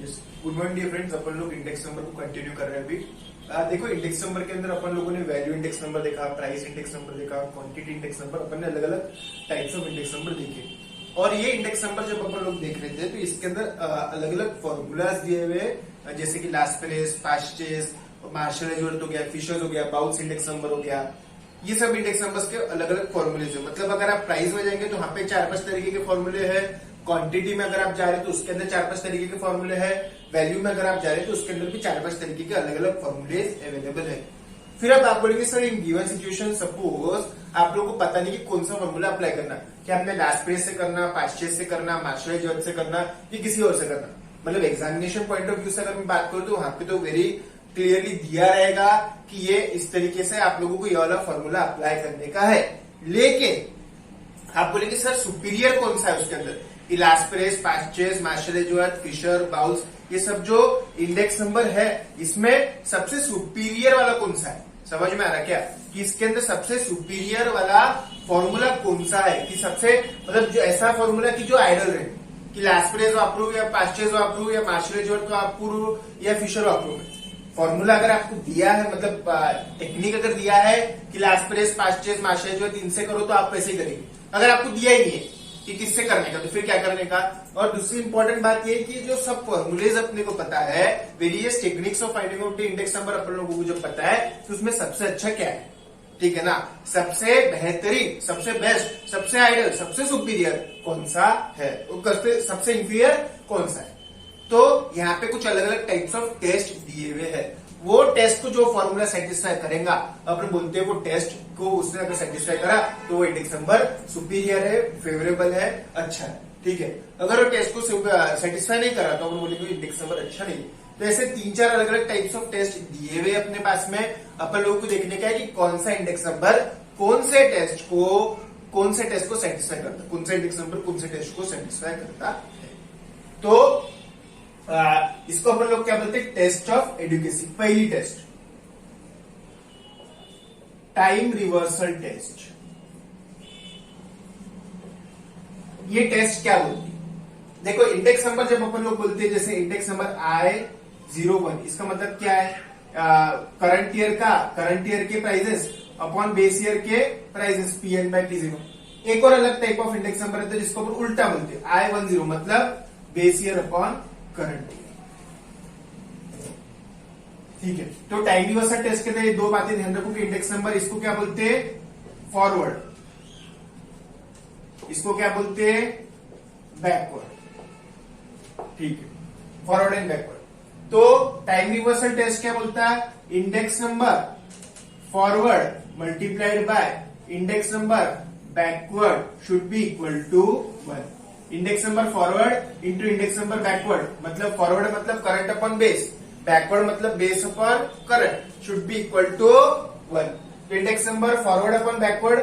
Yes, good morning dear friends. अपन लोग index number को कंटिन्यू कर रहे हैं अभी। देखो, इंडेक्स नंबर के अंदर अपन लोगों ने वैल्यू इंडेक्स नंबर देखा, प्राइस इंडेक्स नंबर देखा, क्वांटिटी इंडेक्स नंबर, अपन ने अलग अलग टाइप्स ऑफ इंडेक्स नंबर देखे। और ये इंडेक्स नंबर जब अपन लोग देख रहे थे तो इसके अंदर अलग अलग फॉर्मूलाज दिए हुए, जैसे कि लास्पेरेस, पास्चेस, मार्शल एजवर्थ हो गया, फिशर्स हो गया, बाउल्स इंडेक्स नंबर हो गया। ये सब इंडेक्स नंबर्स के अलग अलग फॉर्मूलेज है। मतलब अगर आप प्राइस में जाएंगे तो वहां पे 4-5 तरीके के फॉर्मूले हैं। क्वांटिटी में अगर आप जा रहे हैं तो उसके अंदर 4-5 तरीके के फॉर्मूले हैं। वैल्यू में अगर आप जा रहे हैं तो उसके अंदर भी 4-5 तरीके के अलग अलग फॉर्मूले अवेलेबल है। फिर अब आप बोलेंगे sir, in given situation suppose आप लोगों को पता नहीं कि कौन सा फॉर्मूला अप्लाई करना, क्या हमने लास्पेरेस से करना, पास्चेस से करना, मार्शल एजवर्थ से करना, या किसी और से करना। मतलब एग्जामिनेशन पॉइंट ऑफ व्यू से अगर मैं बात करूं तो वहां पे तो वेरी क्लियरली दिया रहेगा कि ये इस तरीके से आप लोगों को ये वाला फॉर्मूला अप्लाई करने का है। लेकिन आप बोलेंगे सर, सुपीरियर कौन सा है उसके अंदर? लास्पेरेस, पास्चेस, मार्शल एजवर्थ, फिशर, बाउल्स, ये सब जो इंडेक्स नंबर है इसमें सबसे सुपीरियर वाला कौन सा है? समझ में आ रहा क्या कि इसके अंदर सबसे सुपीरियर वाला फॉर्मूला कौन सा है? कि सबसे मतलब जो ऐसा फॉर्मूला की जो आइडल रहे, कि लास्पेरेस वापरू या पास्चेस वापरू या मार्शल एजवर्थ वापरू या फिशर वापरू। फॉर्मूला अगर आपको दिया है, मतलब टेक्निक अगर दिया है कि लास्पेरेस, पास्चेस, मार्शल एजवर्थ इनसे करो तो आप वैसे ही करेंगे। अगर आपको दिया ही नहीं है कि किससे करने का तो फिर क्या करने का? और दूसरी इंपॉर्टेंट बात ये कि जो सब फॉर्मूलेज अपने को पता है, various techniques of finding out the index number अपन लोगों को जो पता है, तो उसमें सबसे अच्छा क्या है? ठीक है ना, सबसे बेहतरीन, सबसे बेस्ट, सबसे आइडल, सबसे सुपीरियर कौन सा है, सबसे इंफीरियर कौन सा है? तो यहाँ पे कुछ अलग अलग टाइप्स ऑफ टेस्ट दिए हुए हैं। वो टेस्ट को जो फॉर्मूला सेटिस्फाई करेगा, अपन बोलते हैं वो टेस्ट को उसने अगर सेटिस्फाई करा तो वो इंडेक्स नंबर सुपीरियर है, फेवरेबल है, अच्छा है। ठीक है, अगर वो टेस्ट को सेटिस्फाई नहीं करा तो अपन बोलेंगे इंडेक्स नंबर अच्छा नहीं। तो ऐसे 3-4 अलग अलग टाइप्स ऑफ टेस्ट दिए हुए अपने पास में। अपन लोगों को देखने का है कि कौन सा इंडेक्स नंबर कौन से टेस्ट को सेटिस्फाई करता है, कौन सा इंडेक्स नंबर कौन से टेस्ट को सेटिस्फाई करता है। तो इसको अपन लोग क्या बोलते हैं? Test of adequacy. पहली टेस्ट, टाइम रिवर्सल टेस्ट। ये टेस्ट क्या बोलती है? देखो, इंडेक्स नंबर जब अपन लोग बोलते हैं, जैसे इंडेक्स नंबर I01, इसका मतलब क्या है? करंट ईयर के प्राइजेस अपॉन बेस ईयर के प्राइजेस PN/T0। एक और अलग टाइप ऑफ इंडेक्स नंबर है जिसको अपन उल्टा बोलते हैं, I10, मतलब बेस ईयर अपॉन करंट। ठीक है, तो टाइम रिवर्सल टेस्ट के लिए 2 बातें ध्यान रखो कि इंडेक्स नंबर इसको क्या बोलते हैं? फॉरवर्ड। इसको क्या बोलते हैं? बैकवर्ड। ठीक है, फॉरवर्ड एंड बैकवर्ड। तो टाइम रिवर्सल टेस्ट क्या बोलता है? Index number forward multiplied by index number backward should be equal to 1। Index number forward into index number backward, मतलब फॉरवर्ड मतलब करंट अपॉन बेस, बैकवर्ड मतलब base upon current, should be equal to 1। तो index number forward upon backward,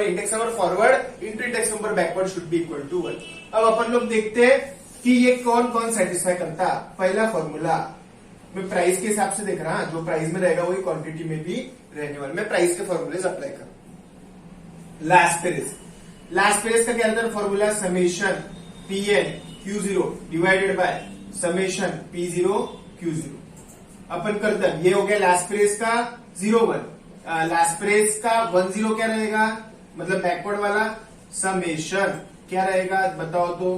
index number forward into index number backward should be equal to 1। अब अपन लोग देखते हैं कि ये कौन कौन सेटिस्फाई करता। पहला फॉर्मूला मैं प्राइस के हिसाब से देख रहा, जो प्राइस में रहेगा वही क्वांटिटी में भी रहने वाला। मैं प्राइस के फॉर्मूलेज अप्लाई करूं। लास्पेरेस का क्या रहता है formula? Summation PN Q0 divided by summation P0 Q0। अपन करते हैं, ये हो गया लास्पेरेस का 01। लास्पेरेस का 10 क्या रहेगा? मतलब बैकवर्ड वाला। समेशन क्या रहेगा बताओ तो?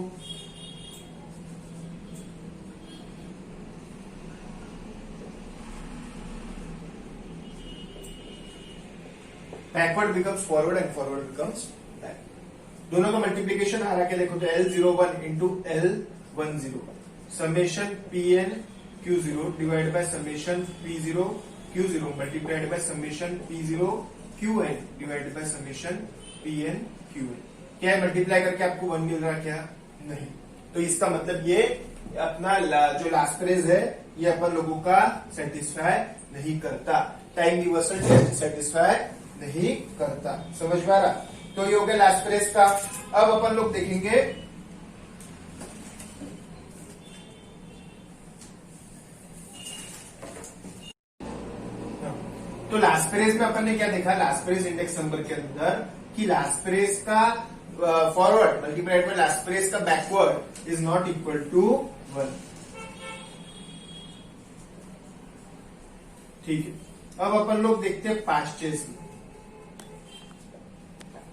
Backward becomes forward and forward becomes back. दोनों का मल्टीप्लीकेशन आ रहा है, देखो तो L01 into L10 summation PN Q0 divide by summation P0 Q0 multiplied by summation P0 QN divide by summation PN QN। क्या है? मल्टीप्लाई करके आपको 1 मिल रहा क्या? नहीं। तो इसका मतलब ये अपना जो लास्पेरेस है ये अपन लोगों का सेटिस्फाई नहीं करता, टाइम रिवर्सल टेस्ट सेटिस्फाई नहीं करता। समझ में आ रहा? तो ये हो गया लास्पेरेस का। अब अपन लोग देखेंगे तो लास्पेरेस में अपन ने क्या देखा? लास्पेरेस इंडेक्स नंबर के अंदर कि लास्पेरेस का फॉरवर्ड मल्टीप्लाइड बाय लास्पेरेस का backward is not equal to 1। ठीक है। अब अपन लोग देखते हैं पास्ट चेस में।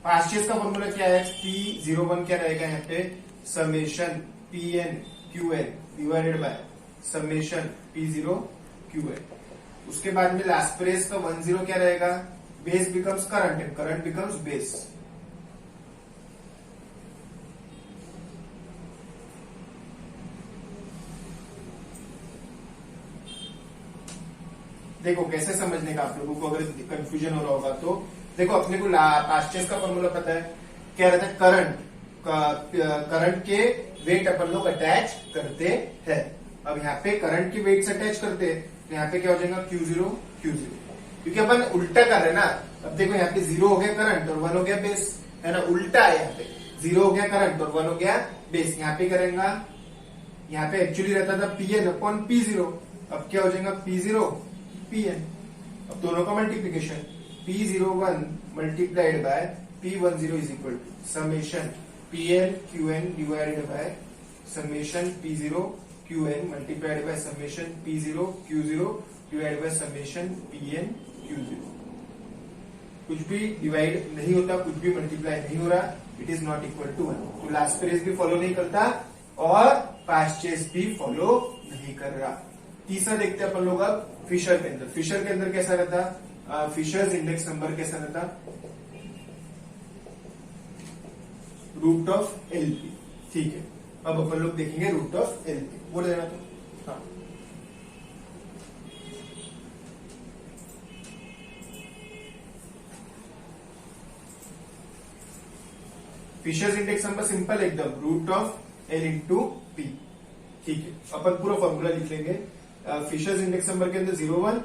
पास्ट चेस का फॉर्मूला क्या है? P01 क्या रहेगा यहाँ पे? Summation Pn Qn divided by summation P0 Qn। उसके बाद में लास्परेस का 10 क्या रहेगा? Base becomes current and current becomes base. देखो कैसे समझने का आप लोगों को अगर कंफ्यूजन हो रहा होगा तो देखो, अपने को पास्ट चेस का फॉर्मूला पता है, क्या रहता है? करंट के वेट अपन लोग अटैच करते हैं। अब यहाँ पे करंट की वेट से अटैच करते हैं तो यहाँ पे क्या हो जाएगा? Q0 Q0, क्योंकि अपन उल्टा कर रहे हैं ना। अब देखो यहाँ पे 0 हो गया करंट और 1 हो गया बेस, है ना? उल्टा है, यहाँ पे 0 हो गया करंट और 1 हो गया बेस। यहाँ पे करेंगे, यहाँ पे एक्चुअली रहता था Pn अपॉन P0, अब क्या हो जाएगा? P0 Pn। अब दोनों का multiplication, P01 multiplied by P10 is equal to summation Pn Qn divided by summation P0 Qn multiplied by summation P0 Q0 divided by summation Pn Q0। कुछ भी divide नहीं होता, कुछ भी मल्टीप्लाई नहीं हो रहा, it is not equal to 1। तो लास्परेस भी फॉलो नहीं करता और पास्ट चेस भी फॉलो नहीं कर रहा। तीसरा देखते हैं अपन लोग अब फिशर के अंदर। फिशर के अंदर कैसा रहता? फिशर्स इंडेक्स नंबर कैसा रहता? Root of LP. ठीक है, अब अपन लोग देखेंगे रूट ऑफ एलपी। बोल देना तो हाँ। फिशर्स इंडेक्स नंबर सिंपल एकदम, root of L into P. ठीक है, अपन पूरा फॉर्मूला लिख लेंगे। फिशर्स इंडेक्स नंबर के अंदर 01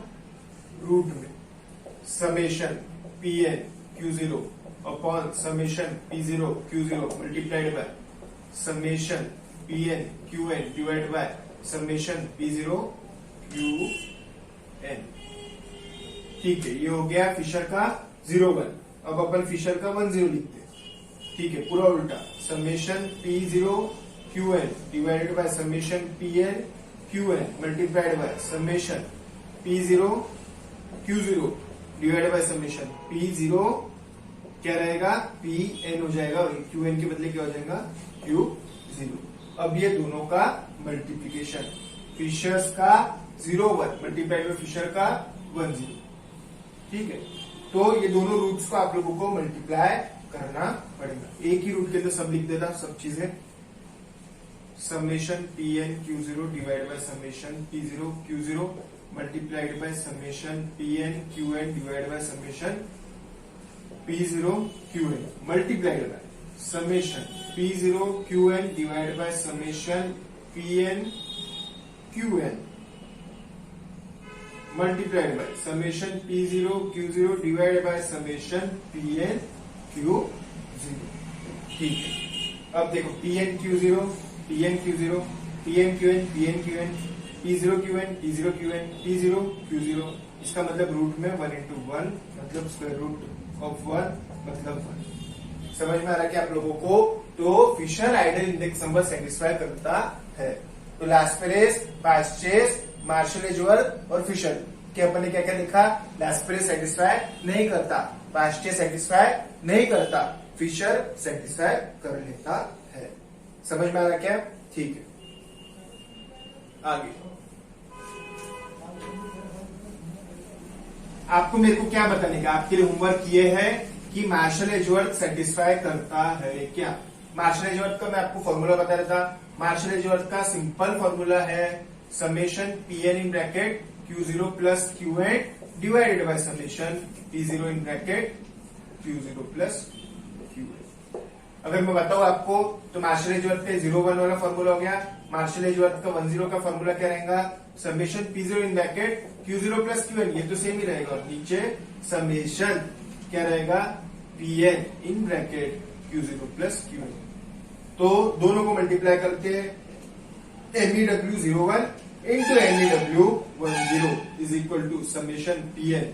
रूट में summation Pn Q0 upon summation P0 Q0 multiplied by summation Pn Qn divide by summation P0 Qn। ठीक है, ये हो गया फिशर का 01। अब अपन फिशर का 10 लिखते हैं। ठीक है, पूरा उल्टा, summation P0 Qn divided by summation Pn Qn multiplied by summation P0 Q0 divided by summation P0 क्या रहेगा? Pn हो जाएगा और Qn के बदले क्या हो जाएगा? Q0। अब ये दोनों का मल्टीप्लीकेशन, फिशर्स का 01 मल्टीप्लाइड बाय फिशर का 10। ठीक है, तो ये दोनों रूट्स को आप लोगों को मल्टीप्लाई करना पड़ेगा। एक ही रूट के अंदर सब लिख देता, सब चीजें। Summation Pn Q0 divide by summation P0 Q0 multiplied by summation Pn Qn divide by summation P0 Qn multiplied by summation P0 Qn divide by summation Pn Qn multiplied by summation P0 Q0 divide by summation Pn Q0। ठीक है, अब देखो Pn Q0 Pn Q0 Pn Qn Pn Qn P0 Qn P0 Qn P0 Q0। इसका मतलब root में 1 into 1 मतलब square root of 1 मतलब 1। समझ में आ रहा है क्या आप लोगों को? तो Fisher ideal index number satisfy करता है। तो Laspeyres, Paasche's, Marshall Edgeworth और फिशर के अपन ने क्या क्या लिखा? लास्परेस सेटिस्फाई नहीं करता, पास्ट चेस सेटिस्फाई नहीं करता, फिशर सेटिस्फाई कर लेता है। समझ में आ रहा क्या? ठीक है, आगे आपको मेरे को क्या बताने का? आपके लिए होमवर्क ये है कि मार्शल एजवर्थ सेटिस्फाई करता है क्या? मार्शल एजवर्थ का मैं आपको फॉर्मूला बता रहा था। मार्शल एजवर्थ का सिंपल फॉर्मूला है summation Pn in bracket Q0 plus Qn divided by summation P0 in bracket Q0 plus Qn। अगर मैं बताऊं आपको तो मार्शल एजवर्थ का 01 वाला फॉर्मूला हो गया। मार्शल एजवर्थ का 10 का फॉर्मूला क्या रहेगा? समेशन P0 इन ब्रैकेट Q0 प्लस Qn, ये तो सेम ही रहेगा। और नीचे समेशन क्या रहेगा? Pn in bracket Q0 plus Qn। तो दोनों को मल्टीप्लाई करते हैं। MEW01 into MEW10 is equal to summation Pn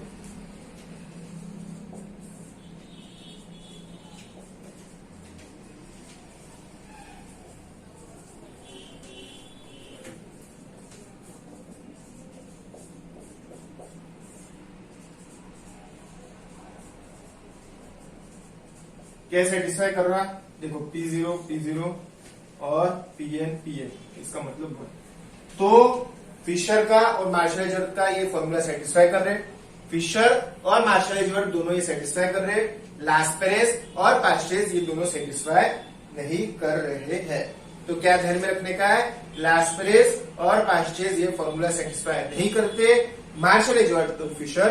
क्या सेटिस्फाई कर रहा, देखो P0 और PN इसका मतलब वन। तो फिशर का और मार्शल का ये फॉर्मूला सेटिस्फाई कर रहे, फिशर और मार्शल दोनों ये सेटिस्फाई कर रहे, लास्पेरेस और पास्टेज ये दोनों सेटिस्फाई नहीं कर रहे हैं। तो क्या ध्यान में रखने का है, लास्पेरेस और पास्टेज ये फॉर्मूला सेटिस्फाई नहीं करते, मार्शल तो फिशर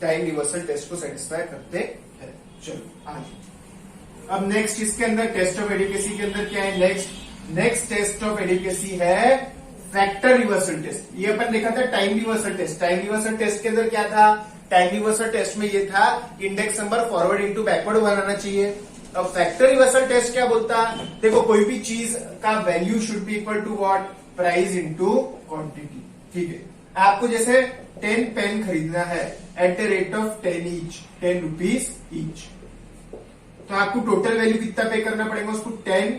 टाइम रिवर्सल टेस्ट को सेटिस्फाई करते हैं। चलो आगे, अब नेक्स्ट इसके अंदर टेस्ट ऑफ एडिकेसी के अंदर क्या है, नेक्स्ट टेस्ट ऑफ एडिकेसी है फैक्टर रिवर्सल टेस्ट। ये अपन देखा था time reversal test. Time reversal test के अंदर क्या था, टाइम रिवर्सल टेस्ट में ये था index number forward into backward बनाना चाहिए। अब फैक्टर रिवर्सल टेस्ट क्या बोलता, देखो कोई भी चीज का value should be equal to what, price into quantity. ठीक है, आपको जैसे 10 पेन खरीदना है at the rate of 10 rupees each, तो आपको टोटल वैल्यू कितना पे करना पड़ेगा उसको, 10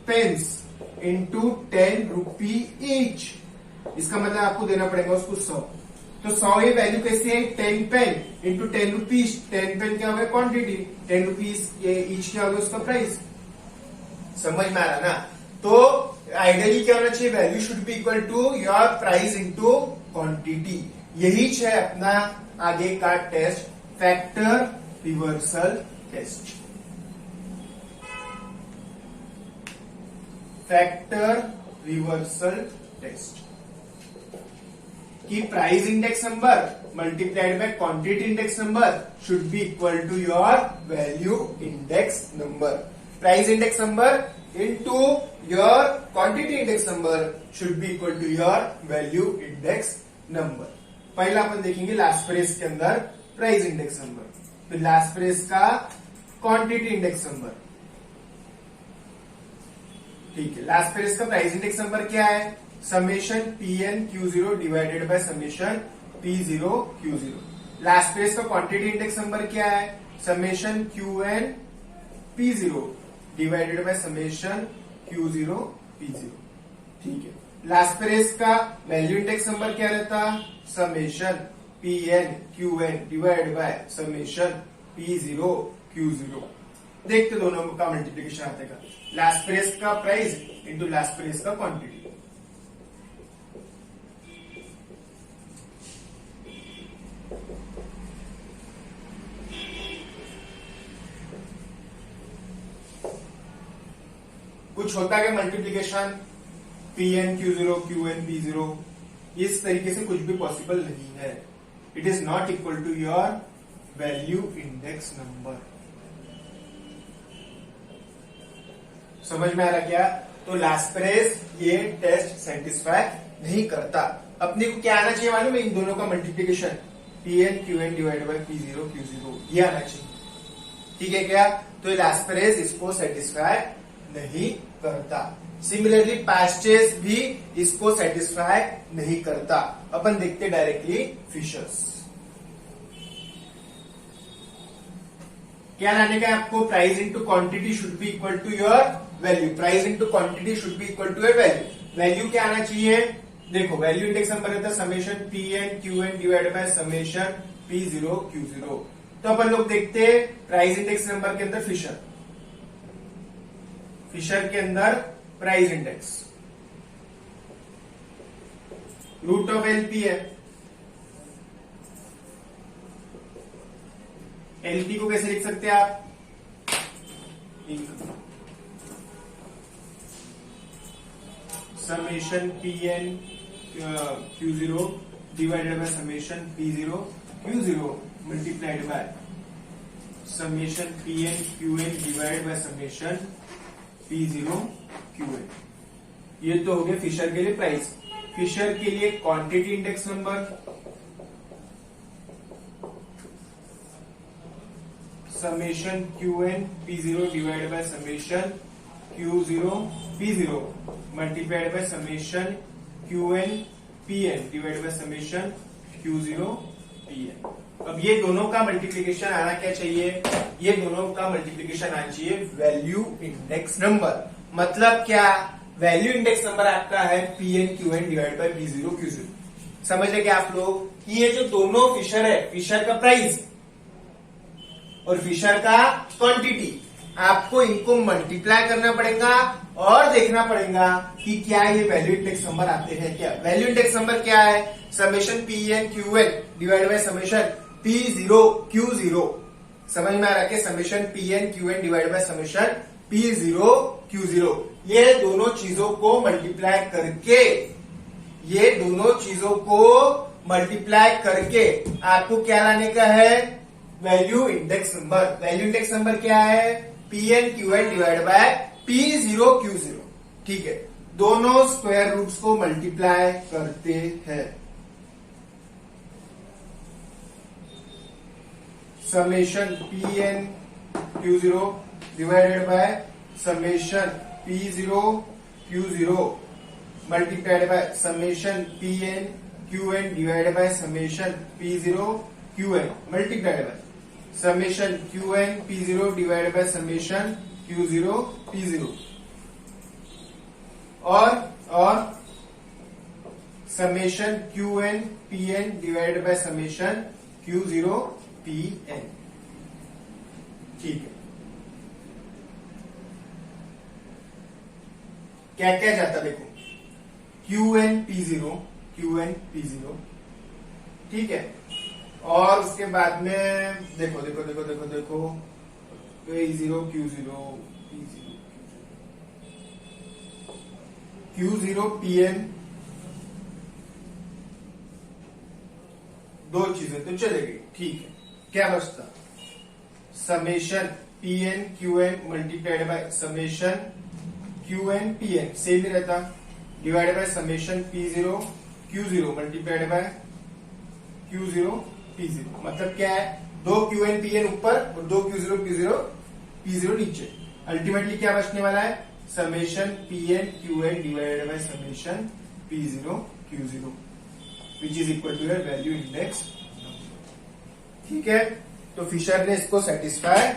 पेन्स इंटू 10 रुपी ईच। इसका मतलब आपको देना पड़ेगा उसको 100। तो 100 ये वैल्यू कैसी है, 10 पेन इंटू 10 रुपीज। 10 पेन क्या होगा क्वांटिटी, 10 रुपीज ये ईच क्या होगा उसका प्राइस। समझ में आ रहा ना। तो आइडियली क्या होना चाहिए, value should be equal to your price into quantity. यही है अपना आगे का test, factor reversal test. Factor reversal test की price index number multiplied by quantity index number should be equal to your value index number. Price index number into your quantity index number should be equal to your value index number. पहला अपन देखेंगे लास्पेरेस के अंदर price index number, फिर लास्पेरेस का quantity index number. ठीक है, लास्पेरेस का प्राइस इंडेक्स नंबर क्या है, summation PN Q0 divided by summation P0 Q0। लास्पेरेस का क्वांटिटी इंडेक्स नंबर क्या है, summation QN P0 divided by summation Q0 P0। ठीक है, लास्पेरेस का वैल्यू इंडेक्स नंबर क्या रहता, summation PN QN divided by summation P0 Q0। देखते दोनों का मल्टीप्लीकेशन आते का, लास्पेरेस का प्राइस इंटू लास्पेरेस का क्वांटिटी। कुछ होता है multiplication PN Q0 QN P0, इस तरीके से कुछ भी पॉसिबल नहीं है। It is not equal to your value index number. समझ में आ रहा क्या। तो लास्पेरेस ये टेस्ट सेटिस्फाई नहीं करता। अपने को क्या आना चाहिए मालूम है, इन दोनों का multiplication PN QN divided bye P0 Q0 ये आना चाहिए। ठीक है क्या, तो लास्पेरेस इसको सेटिस्फाई नहीं करता। सिमिलरली पास्टेज भी इसको सेटिस्फाई नहीं करता। अपन देखते डायरेक्टली फिशर्स। क्या लाने का आपको, price into quantity should be equal to your value. Price into quantity should be equal to your value. Value क्या आना चाहिए, देखो वैल्यू इंडेक्स नंबर रहता है summation PN QN divided by summation P0 Q0। तो अपन लोग देखते हैं प्राइस इंडेक्स नंबर के अंदर फिशर के अंदर price index root of LP है। LP को कैसे लिख सकते हैं आप, summation PN Q0 divided by summation P0 Q0 multiplied by summation PN QN divided by summation P0 QN। ये तो हो गया फिशर के लिए प्राइस। फिशर के लिए quantity index number summation QN P0 divided by summation Q0 P0 multiplied by summation QN PN divided by summation Q0 PN। अब ये दोनों का मल्टीप्लीकेशन आना क्या चाहिए, ये दोनों का मल्टीप्लीकेशन आना चाहिए वैल्यू इंडेक्स नंबर। मतलब क्या, वैल्यू इंडेक्स नंबर आपका है PN QN divide by P0 Q0। समझ रहे क्या आप लोग कि ये जो दोनों फिशर है, फिशर का प्राइस और फिशर का क्वांटिटी, आपको इनको मल्टीप्लाई करना पड़ेगा और देखना पड़ेगा कि क्या ये वैल्यू इंडेक्स नंबर आते हैं क्या। वैल्यू इंडेक्स नंबर क्या है? Summation P N Q N divide by summation P zero Q zero. समझ में आ रहा है? Summation P N Q N divide by summation P zero Q zero. ये दोनों चीजों को मल्टीप्लाई करके, ये दोनों चीजों को मल्टीप्लाई करके आपको क्या लाने का है? Value index number. Value index number क्या है? P N Q N divide by P zero Q zero. ठीक है, दोनों स्क्वायर रूट्स को मल्टीप्लाई करते हैं। Summation P N Q zero divided by summation P zero Q zero multiplied by summation P N Q N divided by summation P zero Q N multiplied by summation Q N P zero divided by summation Q zero P zero और summation Q N P N divided by summation Q zero P N. ठीक है, क्या क्या जाता देखो, Q N P zero, Q N P zero. ठीक है, और उसके बाद में देखो देखो देखो देखो देखो p zero Q zero P zero Q zero P n, दो चीजें तो चलेगी। ठीक है, क्या बचता? Summation P N Q N multiplied by summation Q N P n same ही रहता, divide by summation P zero Q zero multiplied by Q zero P zero. मतलब क्या है? दो क्यू एन पी एन ऊपर और दो क्यू जीरो पी जीरो नीचे। अल्टीमेटली क्या बचने वाला है? Summation P N Q N divided by summation P zero Q zero which is equal to your value index. ठीक है, तो फिशर ने इसको सेटिस्फाई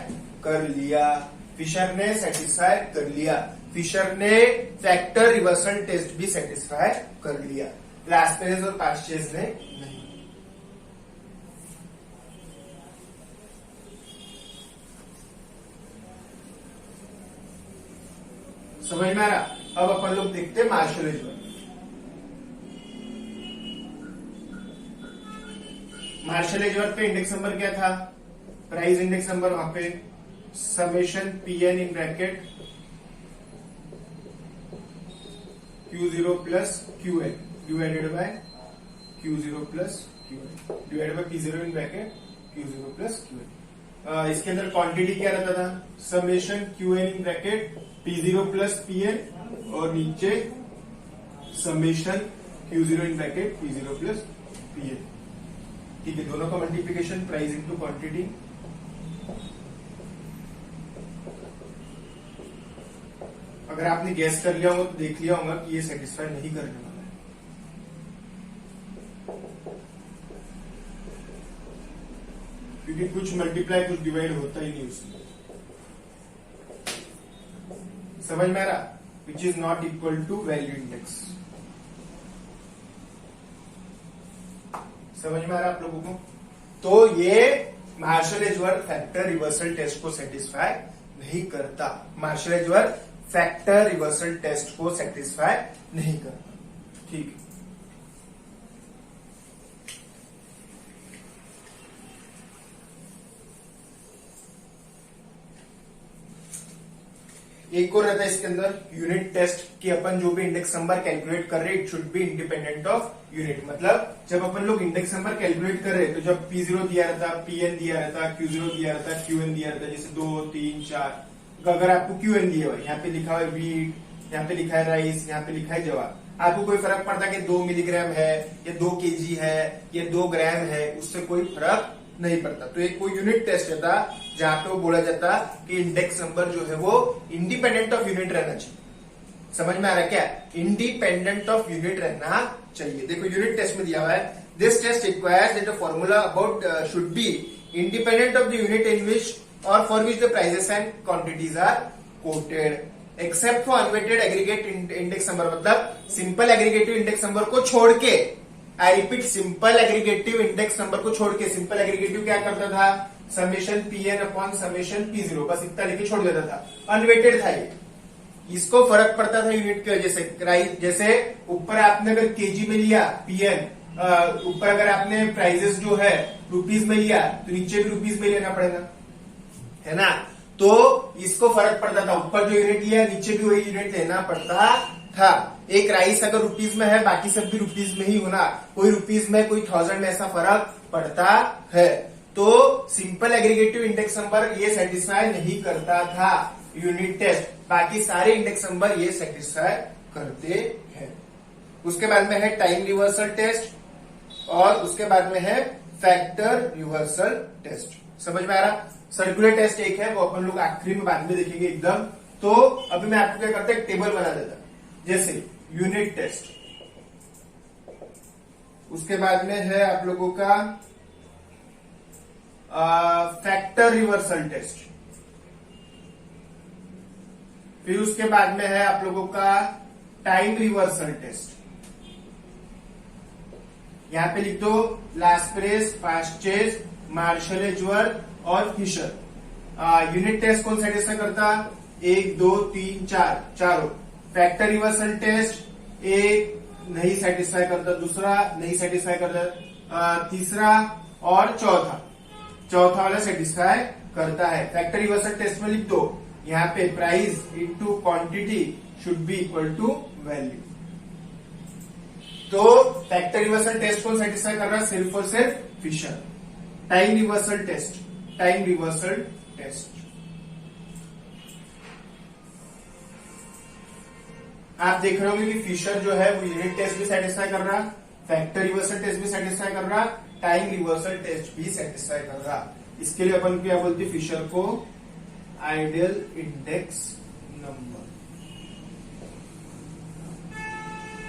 कर लिया, फिशर ने सेटिस्फाई कर लिया, फिशर ने फैक्टर रिवर्सल टेस्ट भी सेटिस्फाई कर लिया, लास्पेरेज और पास्चेज ने नहीं। समझ में आ रहा? अब अपन लोग देखते हैं मार्शल एजवर्थ। मार्शल एजवर्थ पे इंडेक्स नंबर क्या था? प्राइस इंडेक्स नंबर वहां पे summation P N in bracket Q zero plus Q N divided by Q zero plus Q N divided by P zero in bracket Q zero plus Q N. इसके अंदर quantity क्या रहता था? Summation Q N in bracket P zero plus P N और नीचे summation Q zero in bracket P zero plus P N. ठीक है, दोनों का मल्टीप्लीकेशन प्राइस इंटू क्वांटिटी। अगर आपने गैस कर लिया होगा तो देख लिया होगा कि ये सेटिस्फाई नहीं करने वाला है, क्योंकि कुछ मल्टीप्लाई कुछ डिवाइड होता ही नहीं उसमें। समझ में आ रहा? Which is not equal to value index. समझ में आ रहा आप लोगों को? तो ये Marshall Edgeworth factor reversal test को सेटिस्फाई नहीं करता, Marshall Edgeworth factor reversal test को सेटिस्फाई नहीं करता। ठीक है, एक और रहता है इसके अंदर यूनिट टेस्ट कि अपन जो भी इंडेक्स नंबर कैलकुलेट कर रहे it should be independent of unit. मतलब जब अपन लोग इंडेक्स नंबर कैलकुलेट कर रहे तो जब पी जीरो दिया रहता, पी एन दिया रहता, क्यू जीरो दिया रहता, क्यू एन दिया रहता, जैसे 2 3 4, अगर आपको क्यू एन दिया हुआ है, यहाँ पे लिखा हुआ है वीट, यहाँ पे लिखा है राइस, यहाँ पे लिखा है जवार, आपको कोई फर्क पड़ता कि 2 मिलीग्राम है या 2 केजी है या 2 ग्राम है, उससे कोई फर्क नहीं पड़ता। तो एक कोई यूनिट टेस्ट रहता जहां पे वो बोला जाता कि इंडेक्स नंबर जो है वो इंडिपेंडेंट ऑफ यूनिट रहना चाहिए। समझ में आ रहा है क्या? इंडिपेंडेंट ऑफ यूनिट रहना चाहिए। देखो यूनिट टेस्ट में दिया हुआ है, this test requires that the formula about should be independent of the unit in which और for which the prices and quantities are quoted except for unweighted aggregate index number. मतलब simple aggregative index number को छोड़ के, I repeat, simple aggregative index number को छोड़ के। Simple aggregative क्या करता था? Summation Pn upon summation P0, बस इतना लिखे छोड़ देता था। अनवेटेड था ये, इसको फर्क पड़ता था यूनिट की वजह से। जैसे ऊपर आपने अगर केजी में लिया Pn, ऊपर अगर आपने प्राइजेस जो है रुपीज में लिया तो नीचे भी रुपीज में लेना पड़ेगा, है ना। तो इसको फर्क पड़ता था, ऊपर जो यूनिट लिया नीचे भी वही यूनिट लेना पड़ता था। एक राइस अगर रुपीज में है, बाकी सब भी रुपीज में ही होना, कोई रुपीज में कोई 1000 में, ऐसा फर्क पड़ता है। तो सिंपल एग्रीगेटिव इंडेक्स नंबर ये सेटिस्फाई नहीं करता था यूनिट टेस्ट, बाकी सारे इंडेक्स नंबर ये सेटिस्फाई करते हैं। उसके बाद में है टाइम रिवर्सल टेस्ट, और उसके बाद में है फैक्टर रिवर्सल टेस्ट। समझ में आ रहा। सर्कुलर टेस्ट एक है, वो अपन लोग आखिरी में बाद में देखेंगे एकदम। तो अभी मैं आपको क्या करता है, टेबल बना देता, जैसे यूनिट टेस्ट, उसके बाद में है आप लोगों का फैक्टर रिवर्सल टेस्ट, फिर उसके बाद में है आप लोगों का टाइम रिवर्सल टेस्ट। यहां पे लिख दो लास्प्रेस, फास्टेज, मार्शल एजवर्थ और फिशर। यूनिट टेस्ट कौन सेटिस्फाई करता, 1 2 3 4 चारों। फैक्टर रिवर्सल टेस्ट एक नहीं सेटिस्फाई करता, दूसरा नहीं सेटिस्फाई करता, तीसरा और चौथा वाला सेटिस्फाई करता है। फैक्टर रिवर्सल टेस्ट में लिख दो यहाँ पे price into quantity should be equal to value. तो फैक्टर रिवर्सल टेस्ट को सेटिस्फाई कर रहा है सिर्फ और सिर्फ फिशर। टाइम रिवर्सल टेस्ट आप देख रहे होंगे कि फिशर जो है वो यूनिट टेस्ट भी सेटिस्फाई कर रहा, फैक्टर रिवर्सल टेस्ट भी सेटिस्फाई कर रहा, टाइम रिवर्सल टेस्ट भी सेटिस्फाई कर रहा। इसके लिए अपन क्या बोलते हैं, फिशर को आइडियल इंडेक्स नंबर,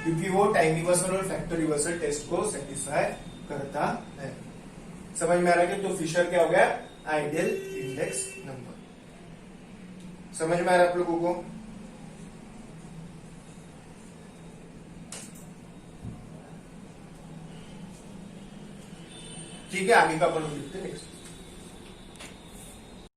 क्योंकि वो टाइम रिवर्सल और फैक्टर रिवर्सल टेस्ट को सेटिस्फाई करता है। समझ में आ रहा है कि तो फिशर क्या हो गया, आइडियल इंडेक्स नंबर। समझ में आ रहा है आप लोगों को। ठीक है, आगे का अपन लोग देखते हैं नेक्स्ट।